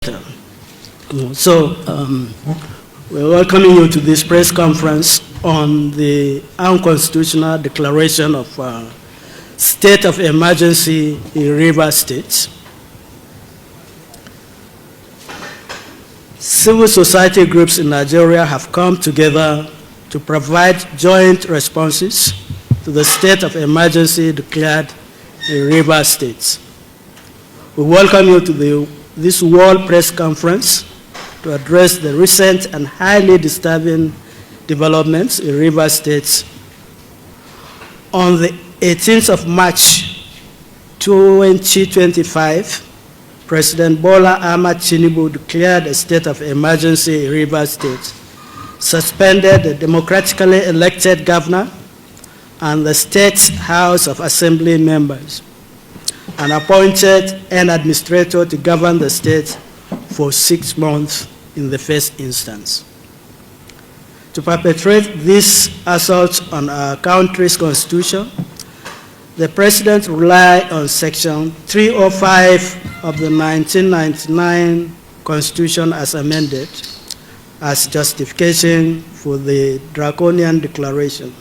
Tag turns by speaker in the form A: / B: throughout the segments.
A: So we're welcoming you to this press conference on the unconstitutional declaration of state of emergency in Rivers State. Civil society groups in Nigeria have come together to provide joint responses to the state of emergency declared in Rivers State. We welcome you to this World Press Conference to address the recent and highly disturbing developments in Rivers State. On the 18th of March 2025, President Bola Ahmed Tinubu declared a state of emergency in Rivers State, suspended the democratically elected governor and the State House of Assembly members, and appointed an administrator to govern the state for 6 months in the first instance. To perpetrate this assault on our country's constitution, the president relied on Section 305 of the 1999 Constitution as amended as justification for the draconian declaration.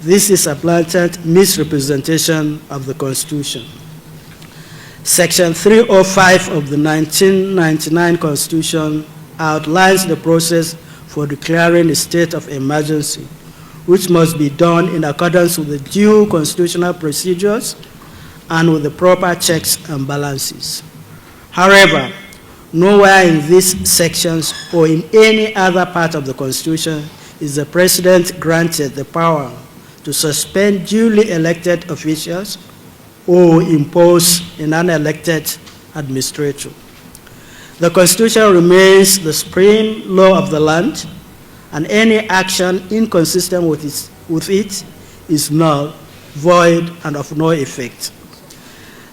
A: This is a blatant misrepresentation of the Constitution. Section 305 of the 1999 Constitution outlines the process for declaring a state of emergency, which must be done in accordance with the due constitutional procedures and with the proper checks and balances. However, nowhere in these sections or in any other part of the Constitution is the President granted the power to suspend duly elected officials or impose an unelected administrator. The Constitution remains the supreme law of the land, and any action inconsistent with it is null, void, and of no effect.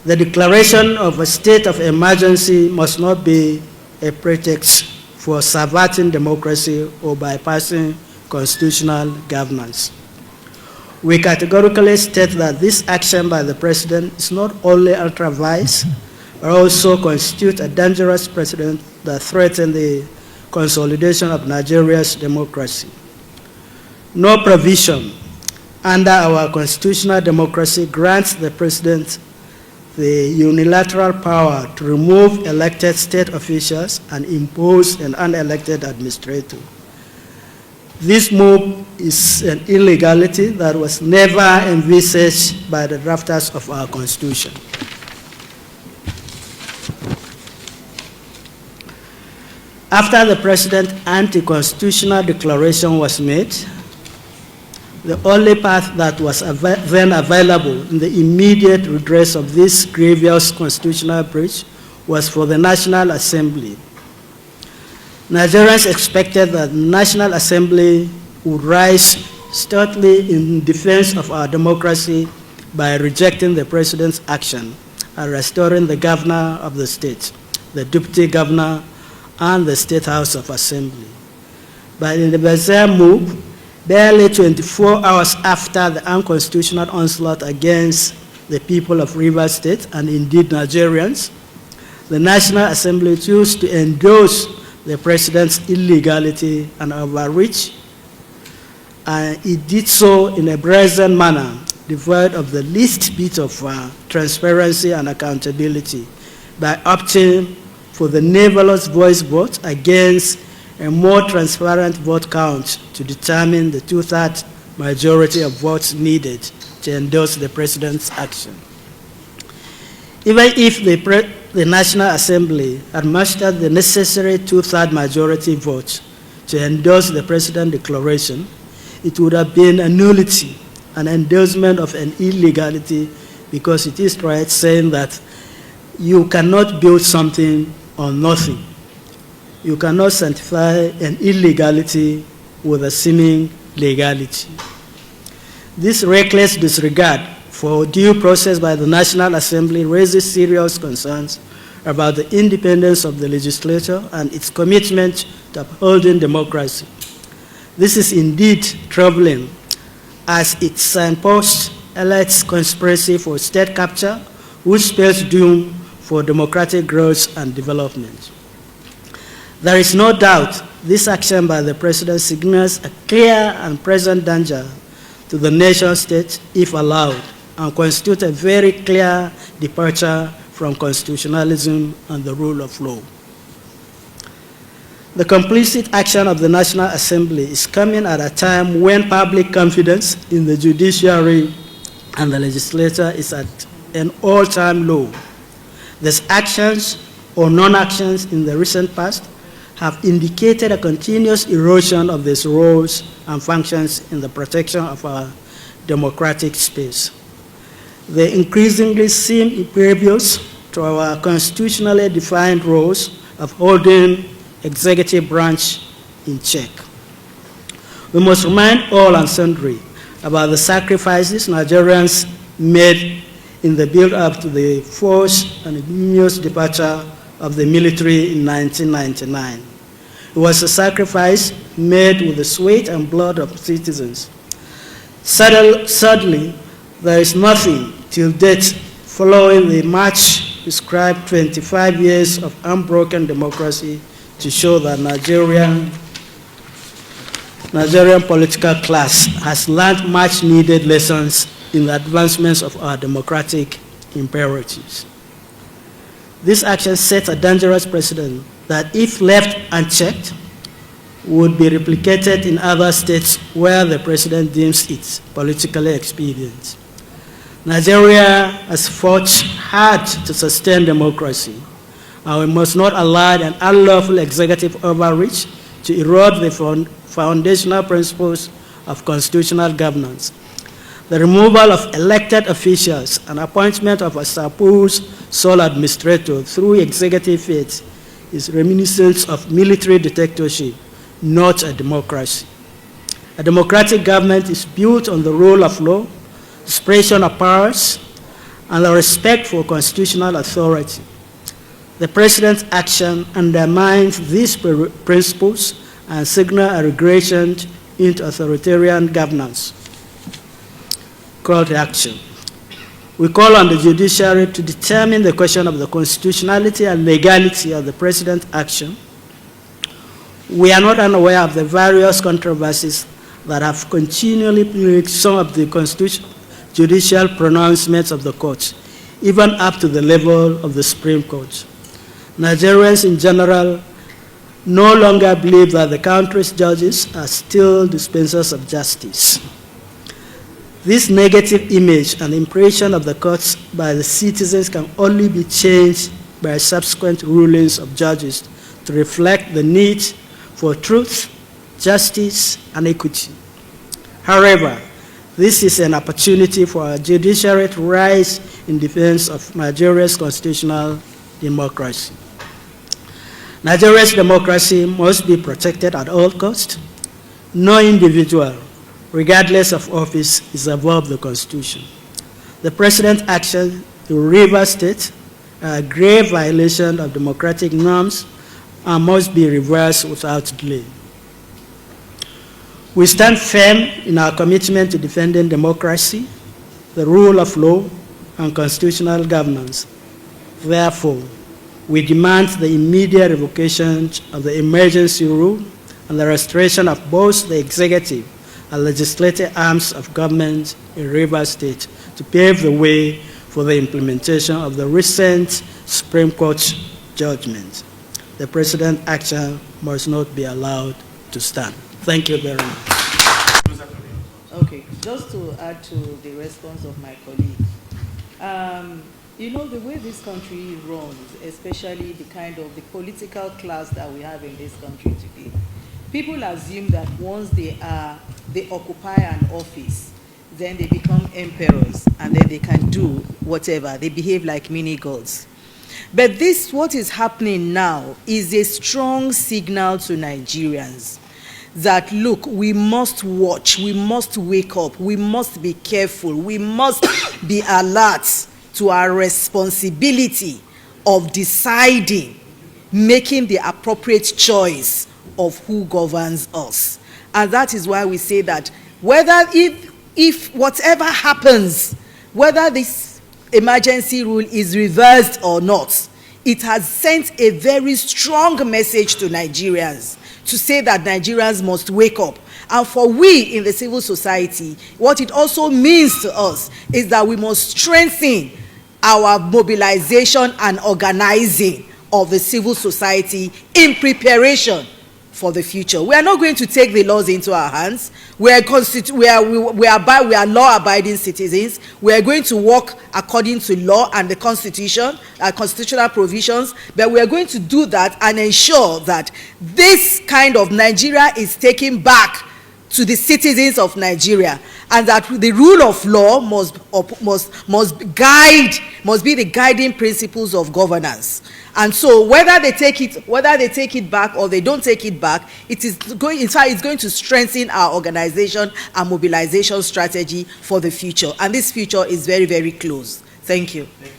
A: The declaration of a state of emergency must not be a pretext for subverting democracy or bypassing constitutional governance. We categorically state that this action by the president is not only ultra-vires, but also constitutes a dangerous precedent that threatens the consolidation of Nigeria's democracy. No provision under our constitutional democracy grants the president the unilateral power to remove elected state officials and impose an unelected administrator. This move is an illegality that was never envisaged by the drafters of our Constitution. After the President's anti-constitutional declaration was made, the only path that was then available in the immediate redress of this grievous constitutional breach was for the National Assembly. Nigerians expected that the National Assembly would rise stoutly in defense of our democracy by rejecting the President's action and restoring the governor of the state, the deputy governor, and the State House of Assembly. But in the bizarre move, barely 24 hours after the unconstitutional onslaught against the people of Rivers State, and indeed Nigerians, the National Assembly chose to endorse the President's illegality and overreach, and it did so in a brazen manner, devoid of the least bit of transparency and accountability, by opting for the nebulous voice vote against a more transparent vote count to determine the two-thirds majority of votes needed to endorse the President's action. Even if the National Assembly had mustered the necessary two-thirds majority vote to endorse the President's declaration, it would have been a nullity, an endorsement of an illegality, because it is right saying that you cannot build something on nothing. You cannot sanctify an illegality with a seeming legality. This reckless disregard for due process by the National Assembly raises serious concerns about the independence of the legislature and its commitment to upholding democracy. This is indeed troubling, as it signposts Elect's conspiracy for state capture, which spells doom for democratic growth and development. There is no doubt this action by the President signals a clear and present danger to the nation state if allowed, and constitutes a very clear departure from constitutionalism and the rule of law. The complicit action of the National Assembly is coming at a time when public confidence in the judiciary and the legislature is at an all-time low. These actions or non-actions in the recent past have indicated a continuous erosion of these roles and functions in the protection of our democratic space. They increasingly seem impervious to our constitutionally defined roles of holding executive branch in check. We must remind all and sundry about the sacrifices Nigerians made in the build-up to the forced and ignominious departure of the military in 1999. It was a sacrifice made with the sweat and blood of citizens. Sadly, there is nothing till date following the march described 25 years of unbroken democracy to show that Nigerian political class has learned much needed lessons in the advancements of our democratic imperatives. This action sets a dangerous precedent that, if left unchecked, would be replicated in other states where the president deems it politically expedient. Nigeria has fought hard to sustain democracy, and we must not allow an unlawful executive overreach to erode the foundational principles of constitutional governance. The removal of elected officials and appointment of a supposed sole administrator through executive faith is reminiscent of military dictatorship, not a democracy. A democratic government is built on the rule of law, separation of powers, and the respect for constitutional authority. The president's action undermines these principles and signals a regression into authoritarian governance. Call to action. We call on the judiciary to determine the question of the constitutionality and legality of the president's action. We are not unaware of the various controversies that have continually plagued some of the judicial pronouncements of the courts, even up to the level of the Supreme Court. Nigerians in general no longer believe that the country's judges are still dispensers of justice. This negative image and impression of the courts by the citizens can only be changed by subsequent rulings of judges to reflect the need for truth, justice, and equity. However, this is an opportunity for our judiciary to rise in defense of Nigeria's constitutional democracy. Nigeria's democracy must be protected at all costs. No individual, regardless of office, is above the Constitution. The President's action to Rivers State are a grave violation of democratic norms and must be reversed without delay. We stand firm in our commitment to defending democracy, the rule of law, and constitutional governance. Therefore, we demand the immediate revocation of the emergency rule and the restoration of both the executive and legislative arms of government in Rivers State to pave the way for the implementation of the recent Supreme Court judgment. The President's action must not be allowed to stand. Thank you very much.
B: Okay, just to add to the response of my colleague. You know, the way this country runs, especially the kind of the political class that we have in this country today, people assume that once they occupy an office, then they become emperors, and then they can do whatever. They behave like mini gods. But this, what is happening now, is a strong signal to Nigerians that, look, we must watch, we must wake up, we must be careful, we must be alert to our responsibility of deciding, making the appropriate choice of who governs us. And that is why we say that whether if whatever happens, whether this emergency rule is reversed or not, it has sent a very strong message to Nigerians to say that Nigerians must wake up. And for we in the civil society, what it also means to us is that we must strengthen our mobilization and organizing of the civil society in preparation for the future. We are not going to take the laws into our hands. We are law-abiding citizens. We are going to work according to law and the Constitution, constitutional provisions, but we are going to do that and ensure that this kind of Nigeria is taken back to the citizens of Nigeria, and that the rule of law must be the guiding principles of governance. And so whether they take it back or they don't take it back, it's going to strengthen our organization and mobilization strategy for the future. And this future is very, very close. Thank you.
C: Thank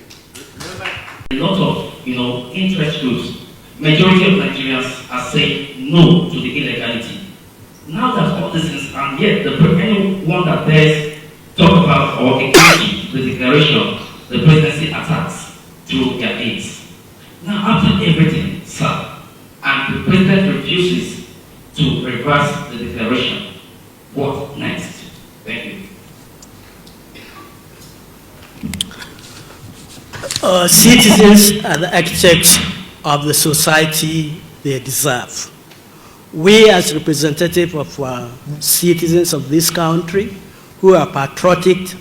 C: you. A lot of interest groups, majority of Nigerians are saying no to the illegality. Now that all this is, and yet anyone that dares talk about or engage the declaration, the presidency attacks through their aides. Now, after everything, sir, and the president refuses to reverse the declaration, what next? Thank you.
A: Citizens are the architects of the society they deserve. We, as representatives of citizens of this country, who are patriotic,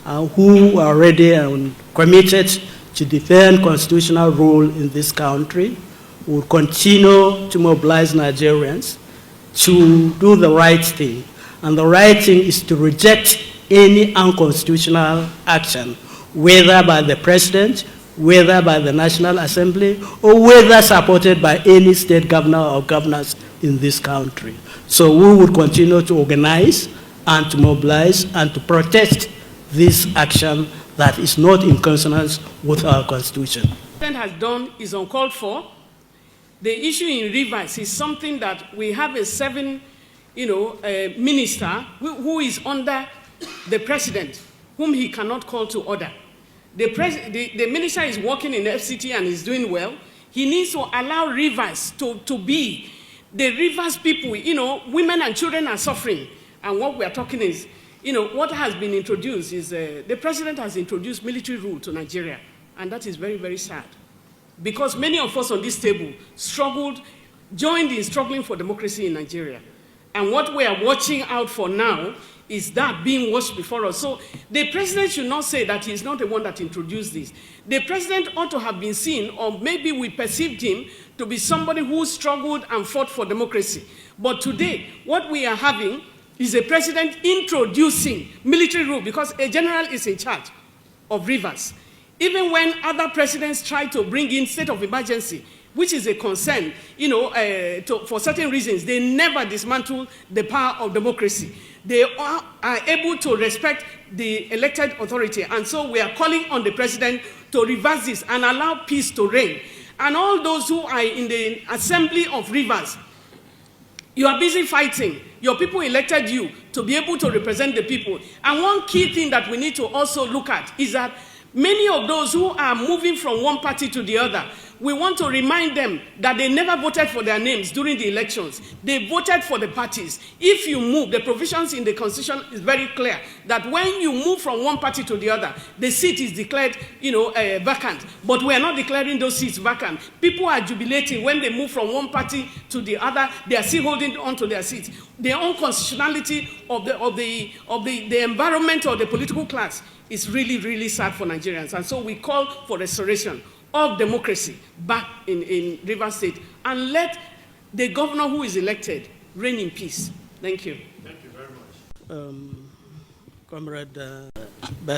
A: who are ready and committed to defend constitutional rule in this country, will continue to mobilize Nigerians to do the right thing. And the right thing is to reject any unconstitutional action, whether by the president, whether by the National Assembly, or whether supported by any state governor or governors in this country. So we will continue to organize and to mobilize and to protest this action that is not in consonance with our Constitution.
D: What the president has done is uncalled for. The issue in Rivers is something that we have a minister who is under the president, whom he cannot call to order. The minister is working in the FCT and is doing well. He needs to allow Rivers to be. The Rivers people, women and children are suffering. And what we are talking is, what has been introduced is the president has introduced military rule to Nigeria. And that is very, very sad. Because many of us on this table joined in struggling for democracy in Nigeria. And what we are watching out for now is that being watched before us. So the president should not say that he's not the one that introduced this. The president ought to have been seen, or maybe we perceived him to be somebody who struggled and fought for democracy. But today, what we are having is a president introducing military rule because a general is in charge of Rivers. Even when other presidents try to bring in state of emergency, which is a concern, for certain reasons, they never dismantle the power of democracy. They are able to respect the elected authority. And so we are calling on the president to reverse this and allow peace to reign. And all those who are in the assembly of Rivers, you are busy fighting. Your people elected you to be able to represent the people. And one key thing that we need to also look at is that many of those who are moving from one party to the other, we want to remind them that they never voted for their names during the elections. They voted for the parties. If you move, the provisions in the Constitution is very clear that when you move from one party to the other, the seat is declared, vacant. But we are not declaring those seats vacant. People are jubilating when they move from one party to the other. They are still holding on to their seats. The unconstitutionality of the environment or the political class is really, really sad for Nigerians. And so we call for restoration of democracy back in Rivers State and let the governor who is elected reign in peace. Thank you.
C: Thank you very much.
A: Comrade